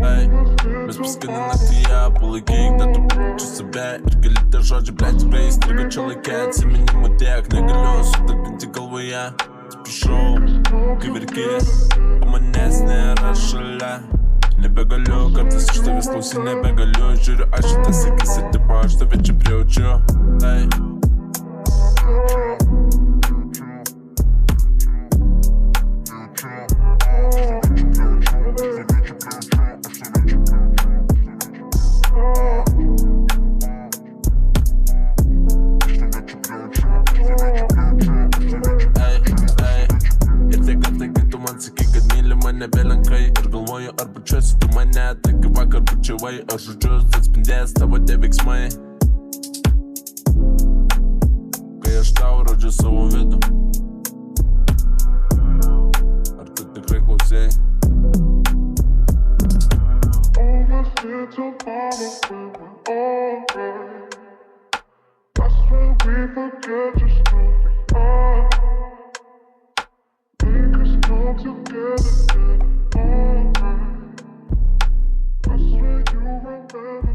Ей, mes paskina naktyje, palaikyk, dar tu pačiu save ir gali tie žodžiai, blėt, tikrai įstrigo čia laikė, atsiminimų tiek, negaliu sutalpinti galvoje. Atsiprašau, kai verki, o manęs nėra šalia. Nebegaliu, kartais iš tavęs klausy, nebegaliu. Žiūriu, aš šitas akis ir tipo, aš tave čia prijaučiu. Ey. Nebelenkai ir galvoju, ar bučiuosi tu mane, tai kaip vakar bučiavai, aš žodžius atspindės tavo tie veiksmai. Kai aš tau rodžiu savo vidų, ar tu tikrai klausėjai? Together, I swear you remember.